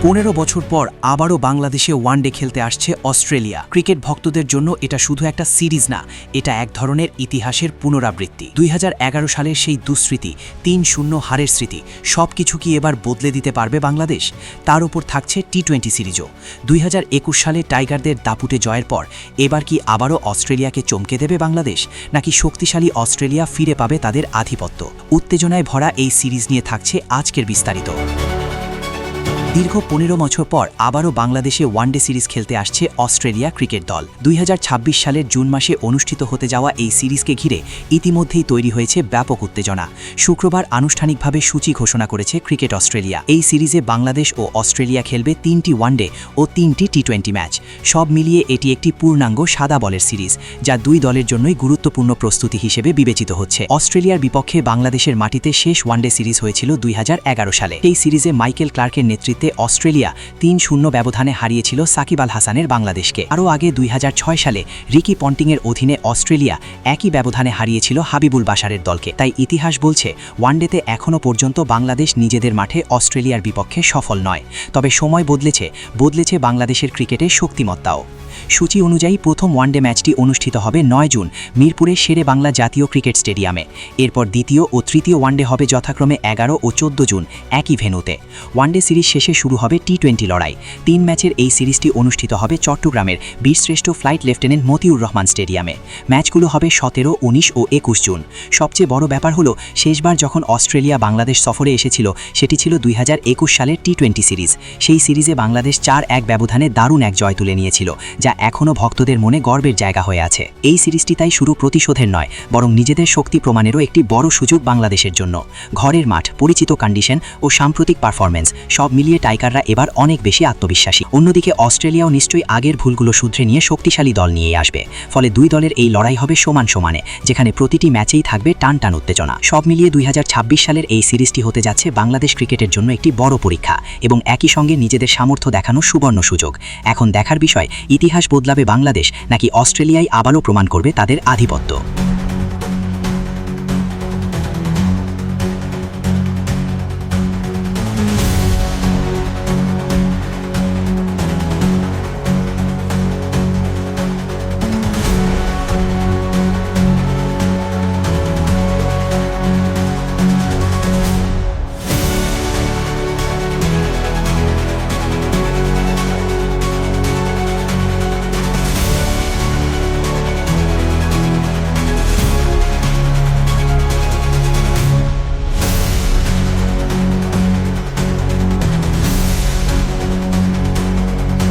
15 বছর পর আবারও বাংলাদেশে ওয়ানডে খেলতে আসছে অস্ট্রেলিয়া। ক্রিকেট ভক্তদের জন্য এটা শুধু একটা সিরিজ না, এটা এক ধরনের ইতিহাসের পুনরাবৃত্তি। 2011 সালের সেই দুঃস্মৃতি, 3-0 হারের স্মৃতি, সবকিছু কি এবার বদলে দিতে পারবে বাংলাদেশ? তার উপর থাকছে টি-20 সিরিজও। 2021 সালে টাইগারদের দাপুটে জয়ের পর এবার কি আবারও অস্ট্রেলিয়াকে চমকে দেবে বাংলাদেশ, নাকি শক্তিশালী অস্ট্রেলিয়া ফিরে পাবে তাদের আধিপত্য? উত্তেজনায় ভরা এই সিরিজ নিয়ে থাকছে আজকের বিস্তারিত। দীর্ঘ 15 বছর পর আবারও বাংলাদেশে ওয়ানডে সিরিজ খেলতে আসছে অস্ট্রেলিয়া ক্রিকেট দল। 2026 সালের জুন মাসে অনুষ্ঠিত হতে যাওয়া এই সিরিজকে ঘিরে ইতিমধ্যেই তৈরি হয়েছে ব্যাপক উত্তেজনা। শুক্রবার আনুষ্ঠানিকভাবে সূচি ঘোষণা করেছে ক্রিকেট অস্ট্রেলিয়া। এই সিরিজে বাংলাদেশ ও অস্ট্রেলিয়া খেলবে 3টি ওয়ানডে ও 3টি টি-20 ম্যাচ। সব মিলিয়ে এটি একটি পূর্ণাঙ্গ সাদা বলের সিরিজ, যা দুই দলের জন্যই গুরুত্বপূর্ণ প্রস্তুতি হিসেবে বিবেচিত হচ্ছে। অস্ট্রেলিয়ার বিপক্ষে বাংলাদেশের মাটিতে শেষ ওয়ানডে সিরিজ হয়েছিল 2011 সালে। এই সিরিজে মাইকেল ক্লার্কের নেতৃত্বে অস্ট্রেলিয়া 3-0 ব্যবধানে হারিয়েছিল সাকিব আল হাসানের বাংলাদেশকে। আরও আগে 2006 সালে রিকি পন্টিংয়ের অধীনে অস্ট্রেলিয়া একই ব্যবধানে হারিয়েছিল হাবিবুল বাশারের দলকে। তাই ইতিহাস বলছে ওয়ানডেতে এখনও পর্যন্ত বাংলাদেশ নিজেদের মাঠে অস্ট্রেলিয়ার বিপক্ষে সফল নয়। তবে সময় বদলেছে বাংলাদেশের ক্রিকেটের শক্তিমত্তাও। সূচি অনুযায়ী প্রথম ওয়ানডে ম্যাচটি অনুষ্ঠিত হবে 9 জুন মিরপুরের শেরে বাংলা জাতীয় ক্রিকেট স্টেডিয়ামে। এরপর দ্বিতীয় ও তৃতীয় ওয়ানডে হবে যথাক্রমে 11 ও 14 জুন একই ভেন্যুতে। ওয়ানডে সিরিজ শেষে শুরু হবে টি-20 লড়াই। 3 ম্যাচের এই সিরিজটি অনুষ্ঠিত হবে চট্টগ্রামের বীরশ্রেষ্ঠ ফ্লাইট লেফটেন্যান্ট মতিউর রহমান স্টেডিয়ামে। ম্যাচগুলো হবে 17, 19 ও 21 জুন। সবচেয়ে বড় ব্যাপার হলো, শেষবার যখন অস্ট্রেলিয়া বাংলাদেশ সফরে এসেছিল সেটি ছিল 2021 সালের টি-20 সিরিজ। সেই সিরিজে বাংলাদেশ 4-1 ব্যবধানে দারুণ এক জয় তুলে নিয়েছিল, যা এখনও ভক্তদের মনে গর্বের জায়গা হয়ে আছে। এই সিরিজটি তাই শুধু প্রতিশোধের নয়, বরং নিজেদের শক্তি প্রমাণেরও একটি বড় সুযোগ বাংলাদেশের জন্য। ঘরের মাঠ, পরিচিত কন্ডিশন ও সাম্প্রতিক পারফরম্যান্স সব মিলিয়ে টাইগাররা এবার অনেক বেশি আত্মবিশ্বাসী। অন্যদিকে অস্ট্রেলিয়াও নিশ্চয়ই আগের ভুলগুলো শুধরে নিয়ে শক্তিশালী দল নিয়ে আসবে। ফলে দুই দলের এই লড়াই হবে সমান সমানে, যেখানে প্রতিটি ম্যাচেই থাকবে টান উত্তেজনা। সব মিলিয়ে 2026 সালের এই সিরিজটি হতে যাচ্ছে বাংলাদেশ ক্রিকেটের জন্য একটি বড় পরীক্ষা এবং একই সঙ্গে নিজেদের সামর্থ্য দেখানোর সুবর্ণ সুযোগ। এখন দেখার বিষয়, ইতিহাস বদলাবে বাংলাদেশ নাকি অস্ট্রেলিয়ায় আবারও প্রমাণ করবে তাদের আধিপত্য।